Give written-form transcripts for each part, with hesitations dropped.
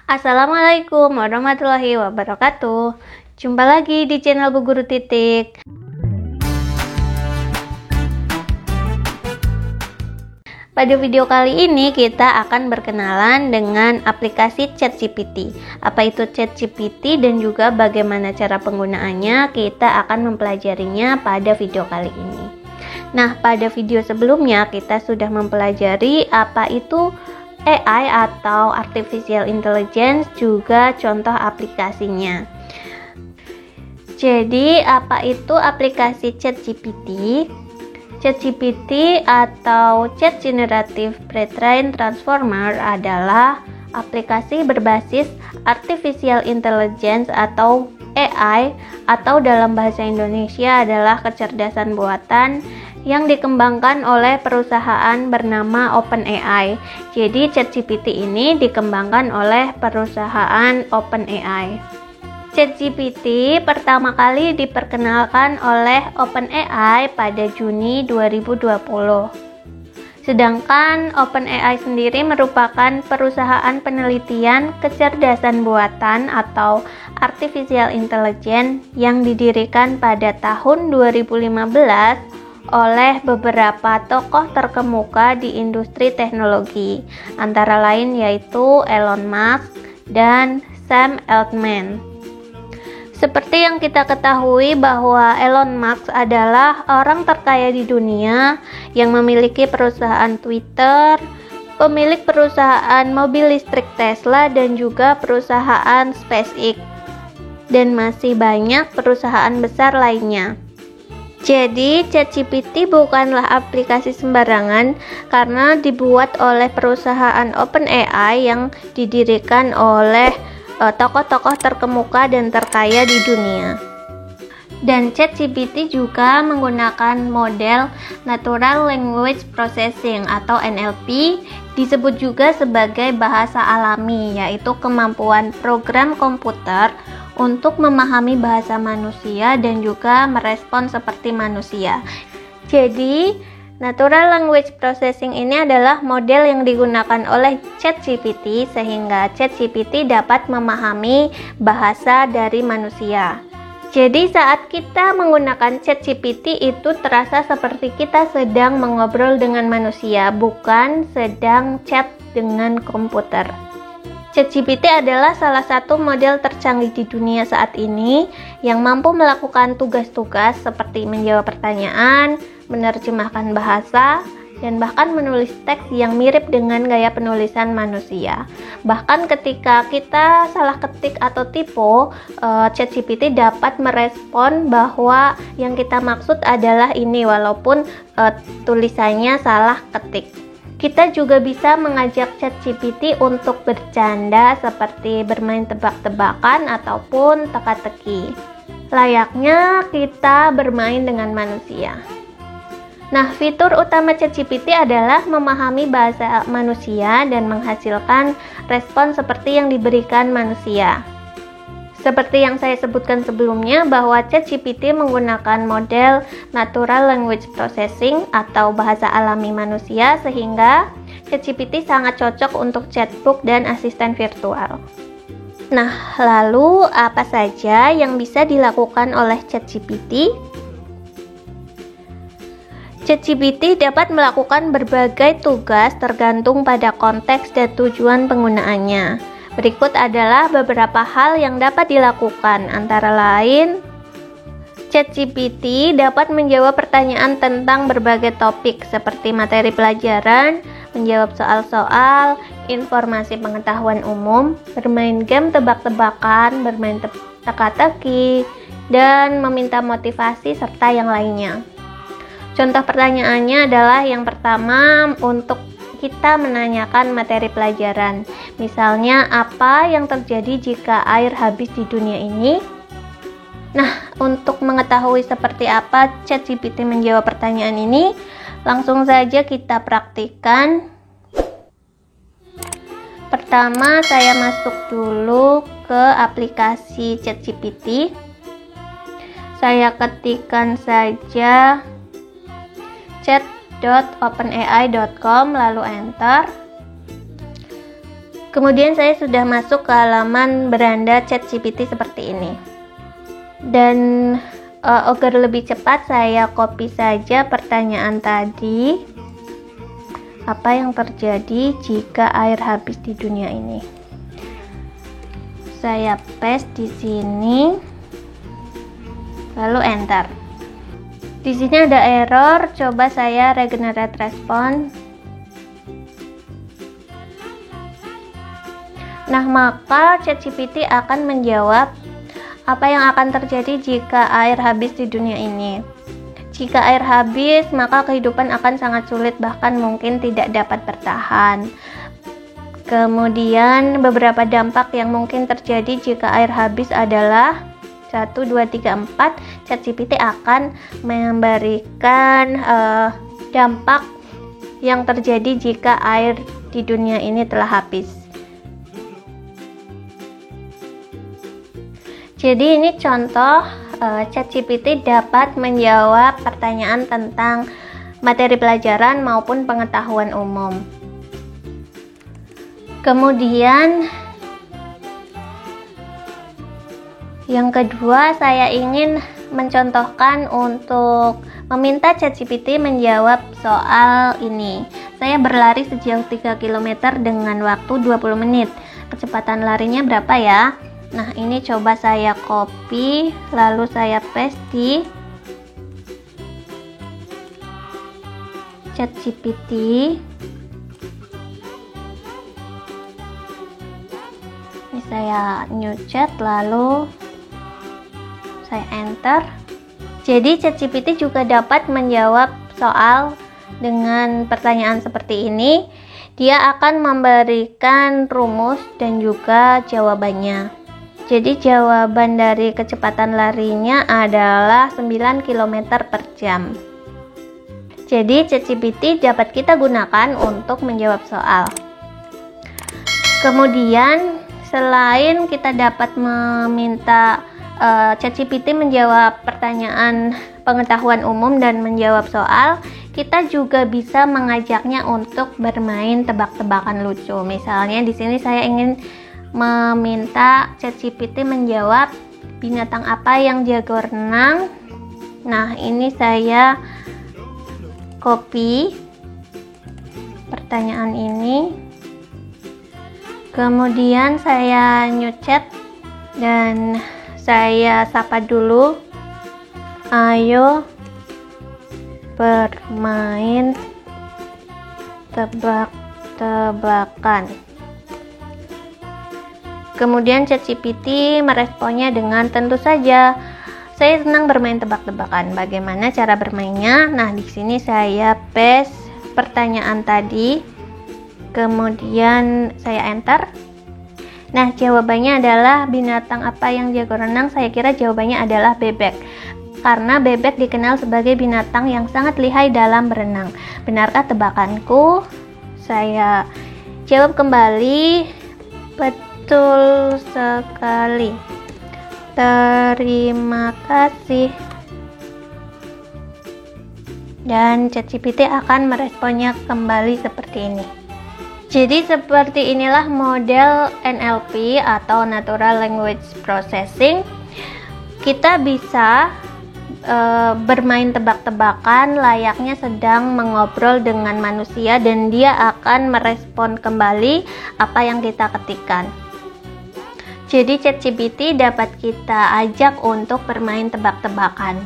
Assalamualaikum warahmatullahi wabarakatuh. Jumpa lagi di channel Bu Guru Titik. Pada video kali ini kita akan berkenalan dengan aplikasi ChatGPT. Apa itu ChatGPT dan juga bagaimana cara penggunaannya, kita akan mempelajarinya pada video kali ini. Nah, pada video sebelumnya kita sudah mempelajari apa itu AI atau Artificial Intelligence, juga contoh aplikasinya. Jadi, apa itu aplikasi ChatGPT? ChatGPT atau Chat Generative Pre-trained Transformer adalah aplikasi berbasis Artificial Intelligence atau AI, atau dalam bahasa Indonesia adalah kecerdasan buatan yang dikembangkan oleh perusahaan bernama OpenAI. Jadi ChatGPT ini dikembangkan oleh perusahaan OpenAI. ChatGPT pertama kali diperkenalkan oleh OpenAI pada Juni 2020. Sedangkan OpenAI sendiri merupakan perusahaan penelitian kecerdasan buatan atau Artificial Intelligence yang didirikan pada tahun 2015 oleh beberapa tokoh terkemuka di industri teknologi, antara lain yaitu Elon Musk dan Sam Altman. Seperti yang kita ketahui bahwa Elon Musk adalah orang terkaya di dunia yang memiliki perusahaan Twitter, pemilik perusahaan mobil listrik Tesla, dan juga perusahaan SpaceX, dan masih banyak perusahaan besar lainnya. Jadi, ChatGPT bukanlah aplikasi sembarangan karena dibuat oleh perusahaan OpenAI yang didirikan oleh tokoh-tokoh terkemuka dan terkaya di dunia. Dan ChatGPT juga menggunakan model Natural Language Processing atau NLP, disebut juga sebagai bahasa alami, yaitu kemampuan program komputer untuk memahami bahasa manusia dan juga merespon seperti manusia. Jadi, Natural Language Processing ini adalah model yang digunakan oleh ChatGPT sehingga ChatGPT dapat memahami bahasa dari manusia. Jadi saat kita menggunakan ChatGPT itu terasa seperti kita sedang mengobrol dengan manusia, bukan sedang chat dengan komputer. ChatGPT adalah salah satu model tercanggih di dunia saat ini yang mampu melakukan tugas-tugas seperti menjawab pertanyaan, menerjemahkan bahasa, dan bahkan menulis teks yang mirip dengan gaya penulisan manusia. Bahkan ketika kita salah ketik atau typo, ChatGPT dapat merespon bahwa yang kita maksud adalah ini walaupun tulisannya salah ketik. Kita juga bisa mengajak ChatGPT untuk bercanda seperti bermain tebak-tebakan ataupun teka-teki. Layaknya kita bermain dengan manusia. Nah, fitur utama ChatGPT adalah memahami bahasa manusia dan menghasilkan respon seperti yang diberikan manusia. Seperti yang saya sebutkan sebelumnya bahwa ChatGPT menggunakan model Natural Language Processing atau bahasa alami manusia sehingga ChatGPT sangat cocok untuk chatbot dan asisten virtual. Nah, lalu apa saja yang bisa dilakukan oleh ChatGPT? ChatGPT dapat melakukan berbagai tugas tergantung pada konteks dan tujuan penggunaannya. Berikut adalah beberapa hal yang dapat dilakukan, antara lain ChatGPT dapat menjawab pertanyaan tentang berbagai topik seperti materi pelajaran, menjawab soal-soal, informasi pengetahuan umum, bermain game tebak-tebakan, bermain teka-teki, dan meminta motivasi serta yang lainnya. Contoh pertanyaannya adalah yang pertama untuk kita menanyakan materi pelajaran. Misalnya, apa yang terjadi jika air habis di dunia ini? Nah, untuk mengetahui seperti apa ChatGPT menjawab pertanyaan ini, langsung saja kita praktikkan. Pertama, saya masuk dulu ke aplikasi ChatGPT. Saya ketikkan saja chat.openai.com lalu enter. Kemudian saya sudah masuk ke halaman beranda ChatGPT seperti ini. Dan agar lebih cepat, saya copy saja pertanyaan tadi. Apa yang terjadi jika air habis di dunia ini? Saya paste di sini, lalu enter. Di sini ada error, coba saya regenerate response. Nah, maka ChatGPT akan menjawab apa yang akan terjadi jika air habis di dunia ini. Jika air habis, maka kehidupan akan sangat sulit, bahkan mungkin tidak dapat bertahan. Kemudian beberapa dampak yang mungkin terjadi jika air habis adalah 1, 2, 3, 4. ChatGPT akan memberikan dampak yang terjadi jika air di dunia ini telah habis. Jadi ini contoh ChatGPT dapat menjawab pertanyaan tentang materi pelajaran maupun pengetahuan umum. Kemudian yang kedua, saya ingin mencontohkan untuk meminta ChatGPT menjawab soal ini. Saya berlari sejauh 3 km dengan waktu 20 menit. Kecepatan larinya berapa ya? Nah, ini coba saya copy, lalu saya paste di ChatGPT. Ini saya new chat, lalu saya enter. Jadi ChatGPT juga dapat menjawab soal dengan pertanyaan seperti ini. Dia akan memberikan rumus dan juga jawabannya. Jadi jawaban dari kecepatan larinya adalah 9 km per jam. Jadi ChatGPT dapat kita gunakan untuk menjawab soal. Kemudian selain kita dapat meminta ChatGPT menjawab pertanyaan pengetahuan umum dan menjawab soal, kita juga bisa mengajaknya untuk bermain tebak-tebakan lucu. Misalnya di sini saya ingin meminta ChatGPT menjawab binatang apa yang jago renang. Nah, ini saya copy pertanyaan ini, kemudian saya new chat dan saya sapa dulu. Ayo bermain tebak-tebakan. Kemudian ChatGPT meresponnya dengan tentu saja, saya senang bermain tebak-tebakan. Bagaimana cara bermainnya? Nah, di sini saya paste pertanyaan tadi, kemudian saya enter. Nah, jawabannya adalah binatang apa yang jago renang? Saya kira jawabannya adalah bebek. Karena bebek dikenal sebagai binatang yang sangat lihai dalam berenang. Benarkah tebakanku? Saya jawab kembali, betul sekali. Terima kasih. Dan ChatGPT akan meresponnya kembali seperti ini. Jadi seperti inilah model NLP atau Natural Language Processing. Kita bisa bermain tebak-tebakan layaknya sedang mengobrol dengan manusia, dan dia akan merespon kembali apa yang kita ketikkan. Jadi ChatGPT dapat kita ajak untuk bermain tebak-tebakan.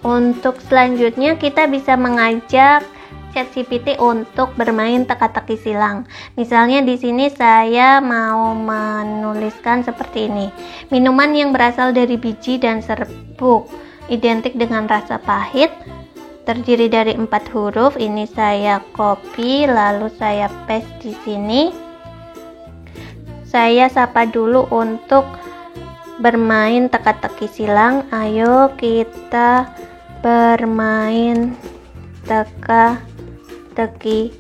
Untuk selanjutnya kita bisa mengajak ChatGPT untuk bermain teka-teki silang. Misalnya di sini saya mau menuliskan seperti ini. Minuman yang berasal dari biji dan serbuk, identik dengan rasa pahit, terdiri dari 4 huruf. Ini saya copy lalu saya paste di sini. Saya sapa dulu untuk bermain teka-teki silang. Ayo kita bermain teka-teki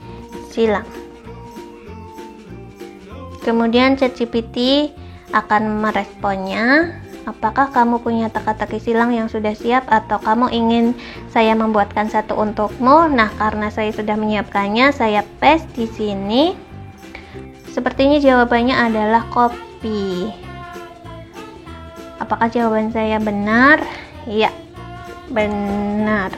silang. Kemudian ChatGPT akan meresponnya. Apakah kamu punya teka-teki silang yang sudah siap, atau kamu ingin saya membuatkan satu untukmu? Nah, karena saya sudah menyiapkannya, saya paste di sini. Sepertinya jawabannya adalah kopi. Apakah jawaban saya benar? Ya, benar.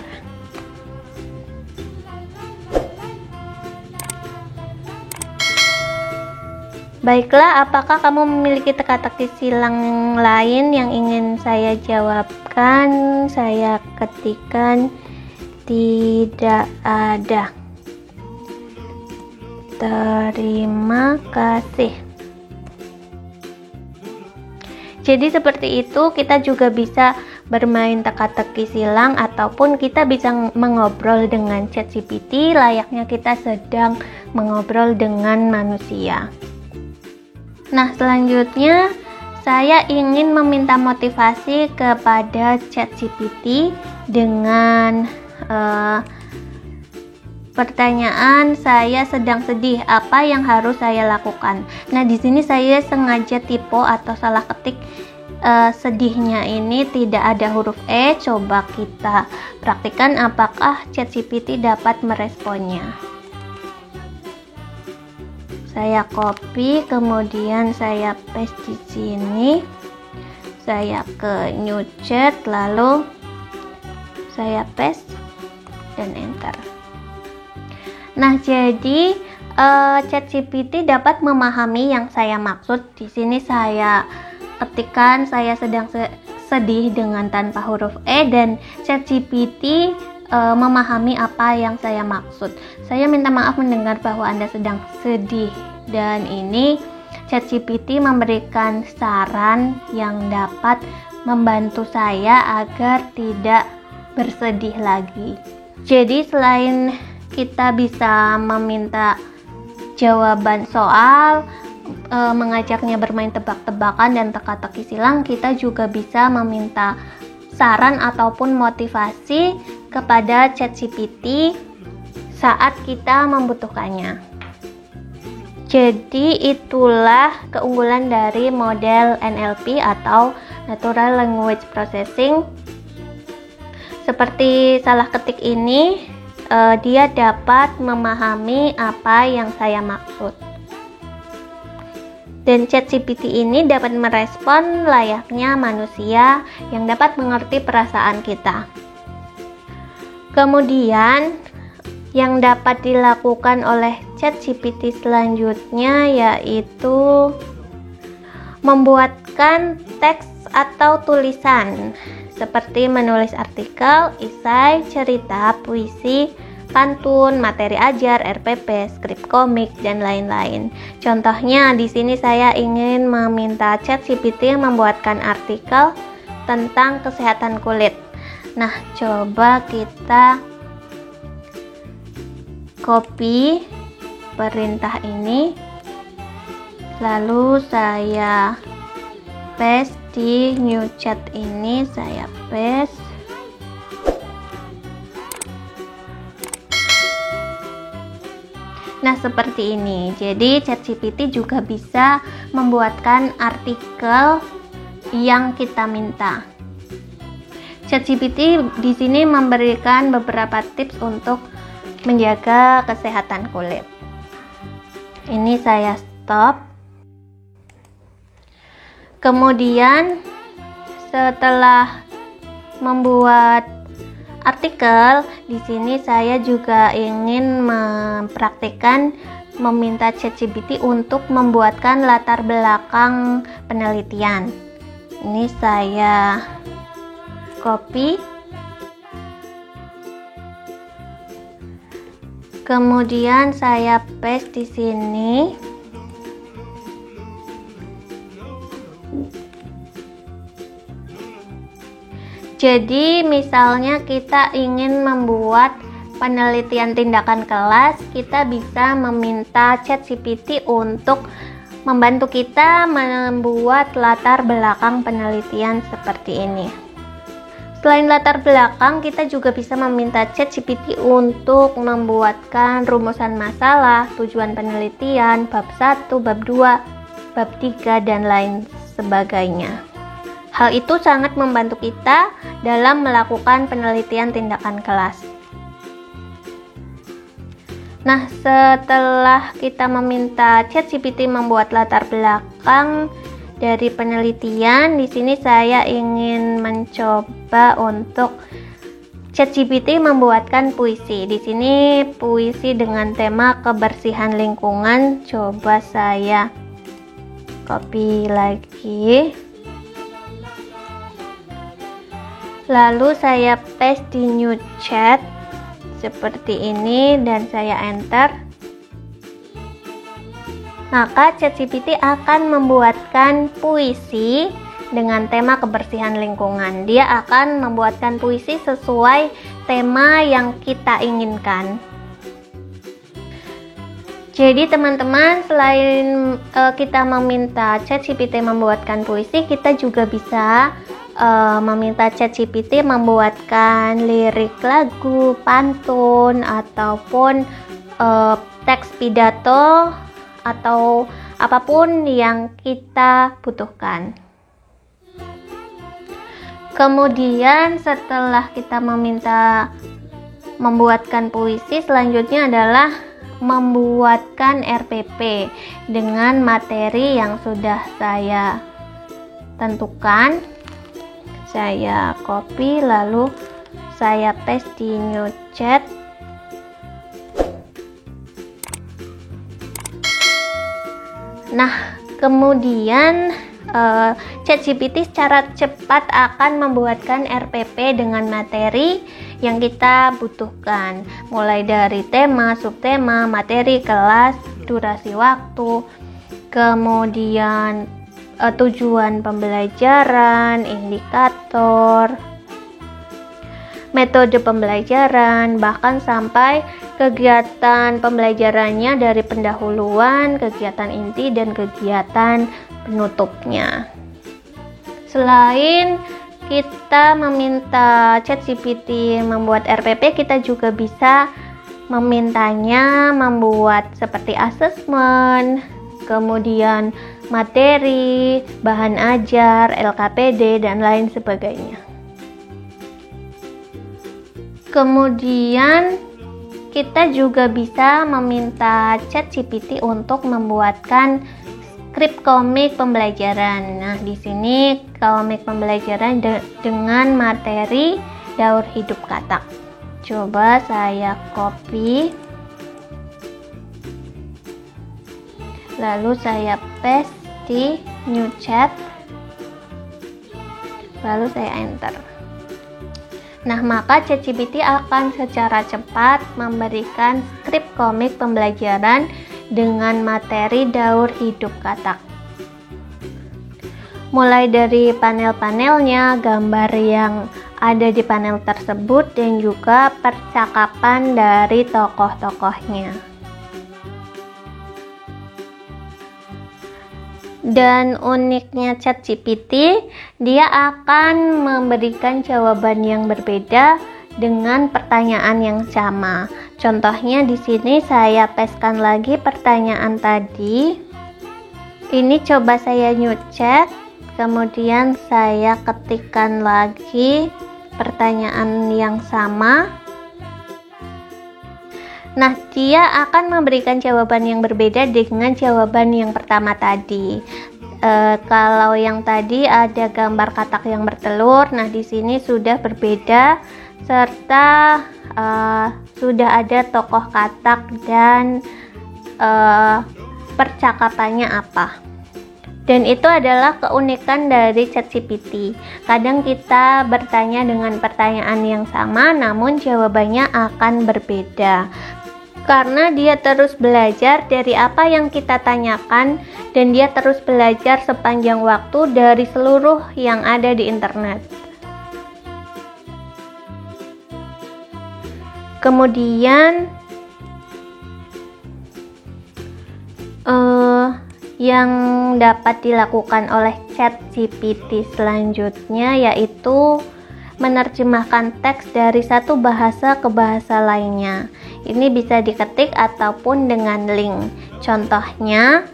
Baiklah, apakah kamu memiliki teka-teki silang lain yang ingin saya jawabkan? Saya ketikkan tidak ada. Terima kasih. Jadi seperti itu, kita juga bisa bermain teka-teki silang ataupun kita bisa mengobrol dengan ChatGPT layaknya kita sedang mengobrol dengan manusia. Nah, selanjutnya saya ingin meminta motivasi kepada ChatGPT dengan pertanyaan, saya sedang sedih, apa yang harus saya lakukan? Nah, di sini saya sengaja typo atau salah ketik sedihnya ini tidak ada huruf E. Coba kita praktikkan apakah ChatGPT dapat meresponnya. Saya copy, kemudian saya paste di sini. Saya ke new chat, lalu saya paste dan enter. Nah, jadi ChatGPT dapat memahami yang saya maksud. Di sini saya ketikkan saya sedang sedih dengan tanpa huruf E dan ChatGPT memahami apa yang saya maksud. Saya minta maaf mendengar bahwa Anda sedang sedih, dan ini ChatGPT memberikan saran yang dapat membantu saya agar tidak bersedih lagi. Jadi selain kita bisa meminta jawaban soal, mengajaknya bermain tebak-tebakan dan teka-teki silang, kita juga bisa meminta saran ataupun motivasi kepada ChatGPT saat kita membutuhkannya. Jadi itulah keunggulan dari model NLP atau Natural Language Processing. Seperti salah ketik ini, dia dapat memahami apa yang saya maksud. Dan ChatGPT ini dapat merespon layaknya manusia yang dapat mengerti perasaan kita. Kemudian, yang dapat dilakukan oleh ChatGPT selanjutnya yaitu membuatkan teks atau tulisan seperti menulis artikel, esai, cerita, puisi, pantun, materi ajar, RPP, skrip komik, dan lain-lain. Contohnya di sini saya ingin meminta ChatGPT membuatkan artikel tentang kesehatan kulit. Nah, coba kita copy perintah ini, lalu saya paste di new chat ini, saya paste. Nah, seperti ini. Jadi ChatGPT juga bisa membuatkan artikel yang kita minta. ChatGPT di sini memberikan beberapa tips untuk menjaga kesehatan kulit. Ini saya stop. Kemudian setelah membuat artikel, di sini saya juga ingin mempraktikkan meminta ChatGPT untuk membuatkan latar belakang penelitian. Ini saya copy. Kemudian saya paste di sini. Jadi misalnya kita ingin membuat penelitian tindakan kelas, kita bisa meminta ChatGPT untuk membantu kita membuat latar belakang penelitian seperti ini. Selain latar belakang, kita juga bisa meminta ChatGPT untuk membuatkan rumusan masalah, tujuan penelitian, bab 1, bab 2, bab 3, dan lain sebagainya. Hal itu sangat membantu kita dalam melakukan penelitian tindakan kelas. Nah, setelah kita meminta ChatGPT membuat latar belakang dari penelitian, di sini saya ingin mencoba untuk ChatGPT membuatkan puisi. Di sini puisi dengan tema kebersihan lingkungan. Coba saya copy lagi. Lalu saya paste di new chat seperti ini dan saya enter. Maka ChatGPT akan membuatkan puisi dengan tema kebersihan lingkungan. Dia akan membuatkan puisi sesuai tema yang kita inginkan. Jadi teman-teman, selain kita meminta ChatGPT membuatkan puisi, kita juga bisa meminta ChatGPT membuatkan lirik lagu, pantun, ataupun teks pidato, atau apapun yang kita butuhkan. Kemudian setelah kita meminta membuatkan puisi, selanjutnya adalah membuatkan RPP dengan materi yang sudah saya tentukan. Saya copy lalu saya paste di new chat. Nah, kemudian ChatGPT secara cepat akan membuatkan RPP dengan materi yang kita butuhkan, mulai dari tema, subtema, materi kelas, durasi waktu, kemudian tujuan pembelajaran, indikator, metode pembelajaran, bahkan sampai kegiatan pembelajarannya dari pendahuluan, kegiatan inti, dan kegiatan penutupnya. Selain kita meminta ChatGPT membuat RPP, kita juga bisa memintanya membuat seperti asesmen, kemudian materi, bahan ajar, LKPD, dan lain sebagainya. Kemudian kita juga bisa meminta ChatGPT untuk membuatkan skrip komik pembelajaran. Nah, di sini komik pembelajaran dengan materi daur hidup katak. Coba saya copy. Lalu saya paste di new chat. Lalu saya enter. Nah, maka ChatGPT akan secara cepat memberikan skrip komik pembelajaran dengan materi daur hidup katak. Mulai dari panel-panelnya, gambar yang ada di panel tersebut, dan juga percakapan dari tokoh-tokohnya. Dan uniknya ChatGPT, dia akan memberikan jawaban yang berbeda dengan pertanyaan yang sama. Contohnya di sini saya pastekan lagi pertanyaan tadi. Ini coba saya new chat, kemudian saya ketikkan lagi pertanyaan yang sama. Nah, dia akan memberikan jawaban yang berbeda dengan jawaban yang pertama tadi. Kalau yang tadi ada gambar katak yang bertelur, nah di sini sudah berbeda, serta sudah ada tokoh katak dan percakapannya apa. Dan itu adalah keunikan dari ChatGPT. Kadang kita bertanya dengan pertanyaan yang sama, namun jawabannya akan berbeda. Karena dia terus belajar dari apa yang kita tanyakan, dan dia terus belajar sepanjang waktu dari seluruh yang ada di internet. Kemudian yang dapat dilakukan oleh ChatGPT selanjutnya yaitu menerjemahkan teks dari satu bahasa ke bahasa lainnya. Ini bisa diketik ataupun dengan link. Contohnya,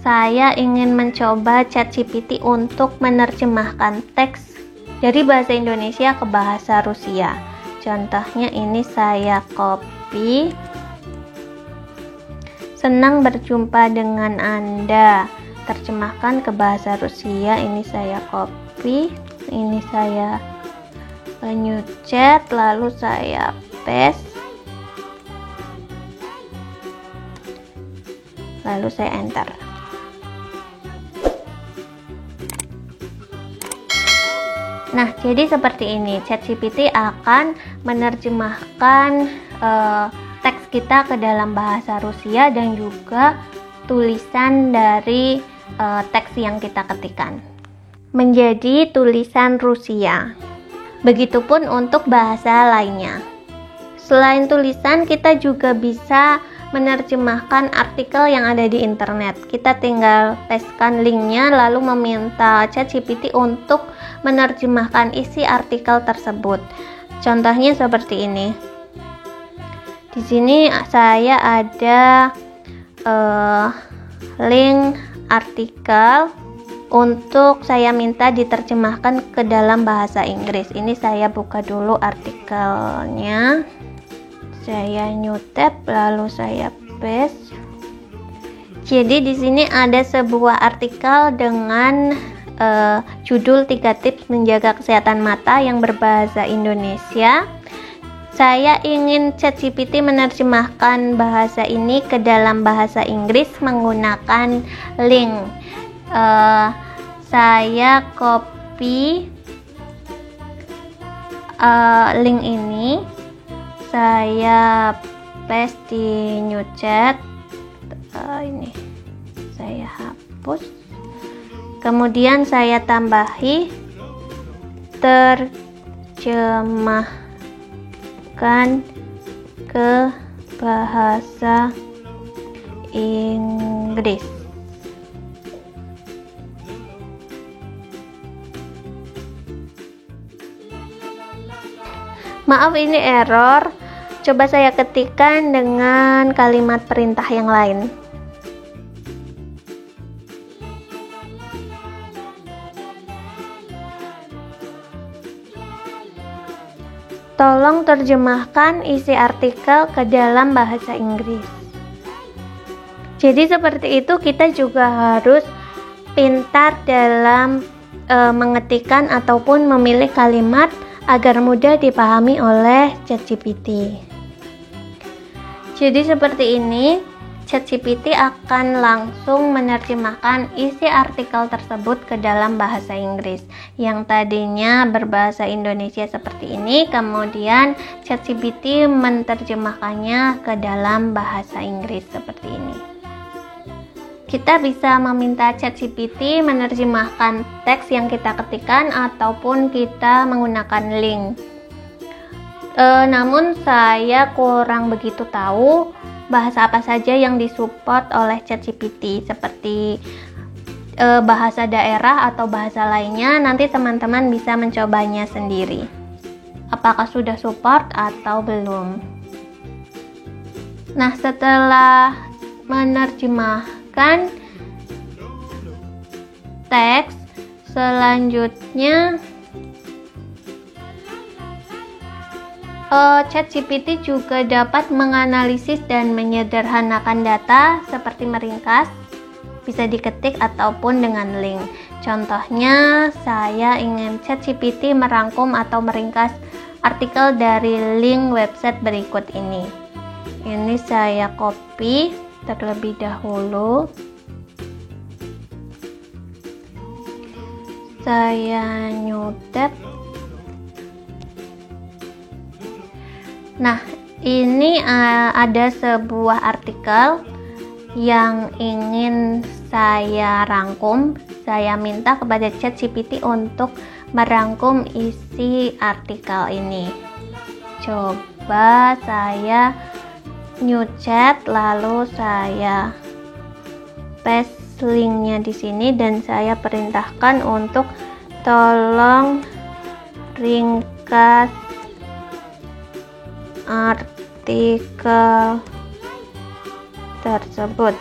saya ingin mencoba ChatGPT untuk menerjemahkan teks dari bahasa Indonesia ke bahasa Rusia. Contohnya ini saya copy. Senang berjumpa dengan Anda. Terjemahkan ke bahasa Rusia. Ini saya copy, ini saya new chat, lalu saya paste, lalu saya enter. Nah, jadi seperti ini, ChatGPT akan menerjemahkan teks kita ke dalam bahasa Rusia dan juga tulisan dari teks yang kita ketikkan menjadi tulisan Rusia. Begitupun untuk bahasa lainnya. Selain tulisan, kita juga bisa menerjemahkan artikel yang ada di internet. Kita tinggal pastekan linknya lalu meminta ChatGPT untuk menerjemahkan isi artikel tersebut. Contohnya seperti ini. Di sini saya ada link artikel untuk saya minta diterjemahkan ke dalam bahasa Inggris. Ini saya buka dulu artikelnya. Saya new tab lalu saya paste. Jadi di sini ada sebuah artikel dengan judul 3 tips menjaga kesehatan mata yang berbahasa Indonesia. Saya ingin ChatGPT menerjemahkan bahasa ini ke dalam bahasa Inggris menggunakan link. Saya copy link ini, saya paste di new chat. Ini saya hapus. Kemudian saya tambahi terjemahkan ke bahasa Inggris. Maaf, ini error. Coba saya ketikkan dengan kalimat perintah yang lain. Tolong terjemahkan isi artikel ke dalam bahasa Inggris. Jadi seperti itu, kita juga harus pintar dalam mengetikkan ataupun memilih kalimat agar mudah dipahami oleh ChatGPT. Jadi seperti ini, ChatGPT akan langsung menerjemahkan isi artikel tersebut ke dalam bahasa Inggris. Yang tadinya berbahasa Indonesia seperti ini, kemudian ChatGPT menerjemahkannya ke dalam bahasa Inggris seperti ini. Kita bisa meminta ChatGPT menerjemahkan teks yang kita ketikkan ataupun kita menggunakan link. Namun saya kurang begitu tahu bahasa apa saja yang disupport oleh ChatGPT, seperti bahasa daerah atau bahasa lainnya. Nanti teman-teman bisa mencobanya sendiri. Apakah sudah support atau belum? Nah, setelah menerjemahkan teks, selanjutnya ChatGPT juga dapat menganalisis dan menyederhanakan data seperti meringkas, bisa diketik ataupun dengan link. Contohnya, saya ingin ChatGPT merangkum atau meringkas artikel dari link website berikut ini. Ini saya copy terlebih dahulu. Saya new tab. Nah, ini ada sebuah artikel yang ingin saya rangkum. Saya minta kepada ChatGPT untuk merangkum isi artikel ini. Coba saya new chat, lalu saya paste linknya di sini dan saya perintahkan untuk tolong ringkas artikel tersebut.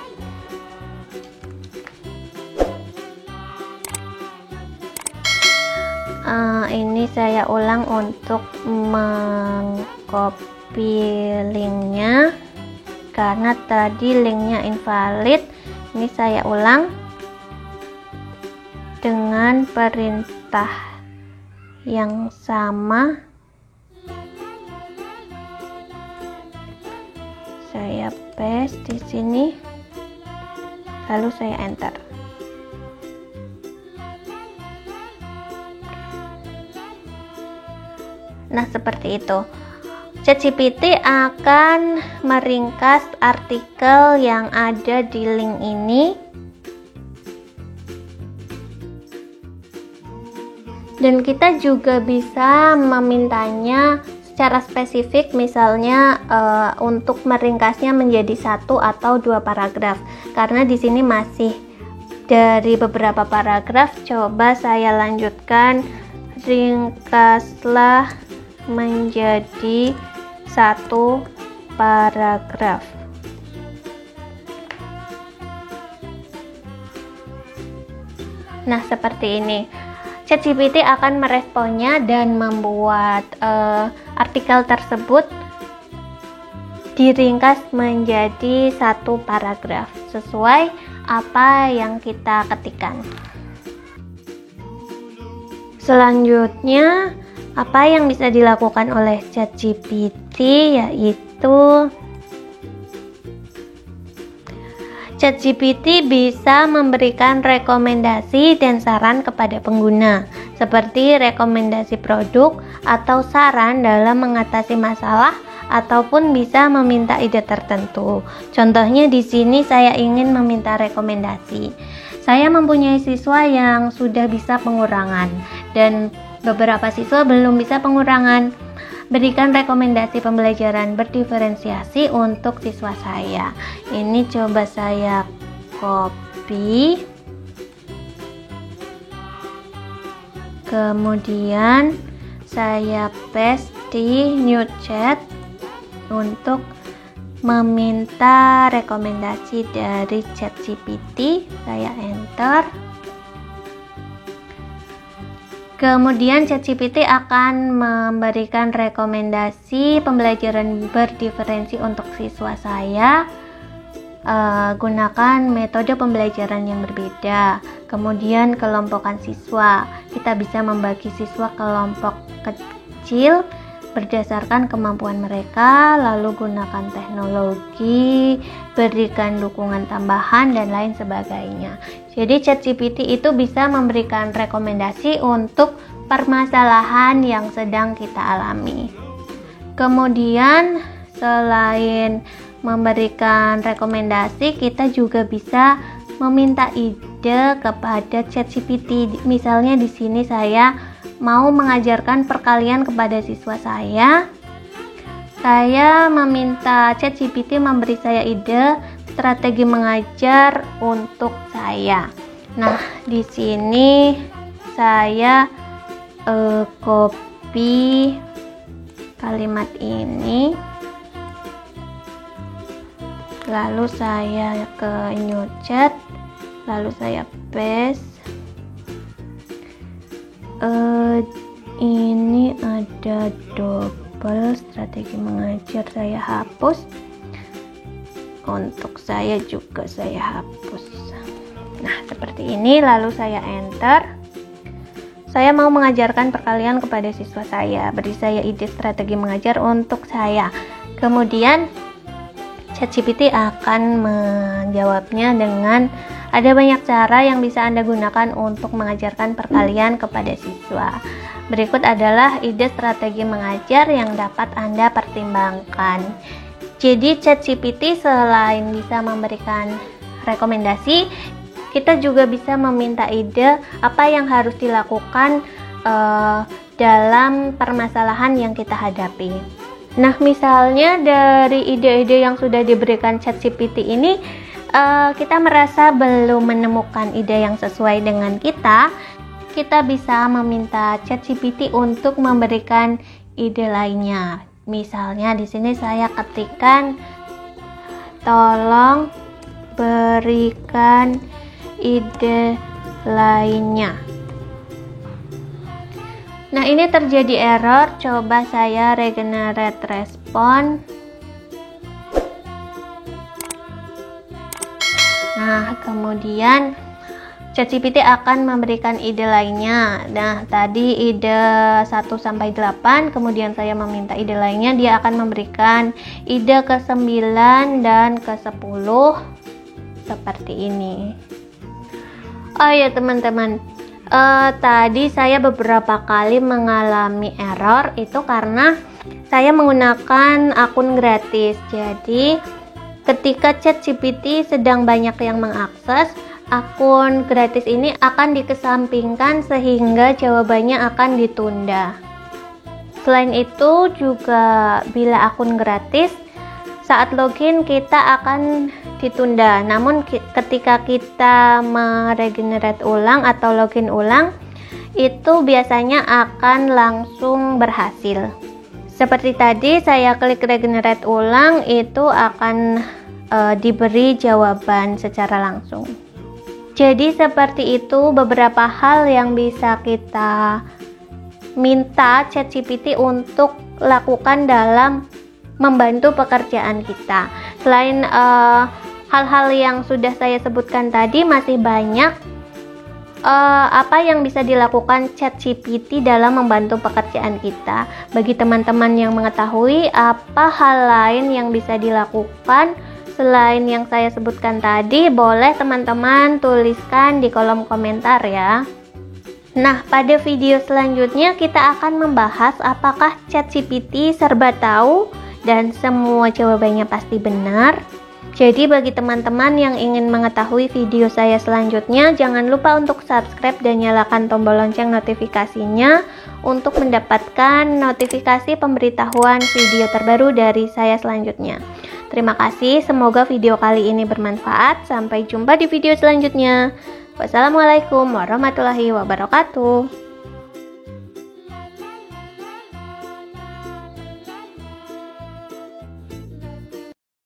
Ini saya ulang untuk mengcopy linknya. karena tadi linknya invalid. Ini saya ulang dengan perintah yang sama. Saya paste di sini, lalu saya enter. Nah, seperti itu. ChatGPT akan meringkas artikel yang ada di link ini, dan kita juga bisa memintanya secara spesifik, misalnya untuk meringkasnya menjadi 1 atau 2 paragraf. Karena di sini masih dari beberapa paragraf, coba saya lanjutkan. Ringkaslah menjadi 1 paragraf. Nah, seperti ini. ChatGPT akan meresponnya dan membuat artikel tersebut diringkas menjadi 1 paragraf sesuai apa yang kita ketikkan. Selanjutnya, apa yang bisa dilakukan oleh ChatGPT, yaitu ChatGPT bisa memberikan rekomendasi dan saran kepada pengguna, seperti rekomendasi produk atau saran dalam mengatasi masalah, ataupun bisa meminta ide tertentu. Contohnya di sini saya ingin meminta rekomendasi. Saya mempunyai siswa yang sudah bisa pengurangan dan beberapa siswa belum bisa pengurangan. Berikan rekomendasi pembelajaran berdiferensiasi untuk siswa saya. Ini coba saya copy. Kemudian saya paste di new chat untuk meminta rekomendasi dari ChatGPT. Saya enter. Kemudian ChatGPT akan memberikan rekomendasi pembelajaran berdiferensi untuk siswa saya. Gunakan metode pembelajaran yang berbeda. Kemudian kelompokkan siswa. Kita bisa membagi siswa kelompok kecil berdasarkan kemampuan mereka, lalu gunakan teknologi, berikan dukungan tambahan, dan lain sebagainya. Jadi ChatGPT itu bisa memberikan rekomendasi untuk permasalahan yang sedang kita alami. Kemudian selain memberikan rekomendasi, kita juga bisa meminta ide kepada ChatGPT. Misalnya di sini saya mau mengajarkan perkalian kepada siswa saya. Saya meminta ChatGPT memberi saya ide strategi mengajar untuk saya. Nah, di sini saya copy kalimat ini, lalu saya ke new chat, lalu saya paste. Ini ada double strategi mengajar, saya hapus. Untuk saya juga saya hapus. Nah, seperti ini, lalu saya enter. Saya mau mengajarkan perkalian kepada siswa saya. Beri saya ide strategi mengajar untuk saya. Kemudian ChatGPT akan menjawabnya dengan ada banyak cara yang bisa Anda gunakan untuk mengajarkan perkalian kepada siswa. Berikut adalah ide strategi mengajar yang dapat Anda pertimbangkan. Jadi ChatGPT selain bisa memberikan rekomendasi, kita juga bisa meminta ide apa yang harus dilakukan dalam permasalahan yang kita hadapi. Nah, misalnya dari ide-ide yang sudah diberikan ChatGPT ini, kita merasa belum menemukan ide yang sesuai dengan kita bisa meminta ChatGPT untuk memberikan ide lainnya. Misalnya di sini saya ketikkan, tolong berikan ide lainnya. Nah, ini terjadi error. Coba saya regenerate respon. Nah, kemudian ChatGPT akan memberikan ide lainnya. Nah, tadi ide 1-8, kemudian saya meminta ide lainnya, dia akan memberikan ide ke-9 dan ke-10 seperti ini. Oh ya teman-teman, tadi saya beberapa kali mengalami error, itu karena saya menggunakan akun gratis. Jadi, ketika ChatGPT sedang banyak yang mengakses, akun gratis ini akan dikesampingkan sehingga jawabannya akan ditunda. Selain itu juga bila akun gratis, saat login kita akan ditunda. Namun ketika kita meregenerate ulang atau login ulang, itu biasanya akan langsung berhasil. Seperti tadi saya klik regenerate ulang, itu akan diberi jawaban secara langsung. Jadi seperti itu beberapa hal yang bisa kita minta ChatGPT untuk lakukan dalam membantu pekerjaan kita. Selain hal-hal yang sudah saya sebutkan tadi, masih banyak apa yang bisa dilakukan ChatGPT dalam membantu pekerjaan kita. Bagi teman-teman yang mengetahui apa hal lain yang bisa dilakukan selain yang saya sebutkan tadi, boleh teman-teman tuliskan di kolom komentar ya. Nah, pada video selanjutnya kita akan membahas apakah ChatGPT serba tahu dan semua jawabannya pasti benar. Jadi bagi teman-teman yang ingin mengetahui video saya selanjutnya, jangan lupa untuk subscribe dan nyalakan tombol lonceng notifikasinya untuk mendapatkan notifikasi pemberitahuan video terbaru dari saya selanjutnya. Terima kasih, semoga video kali ini bermanfaat. Sampai jumpa di video selanjutnya. Wassalamualaikum warahmatullahi wabarakatuh.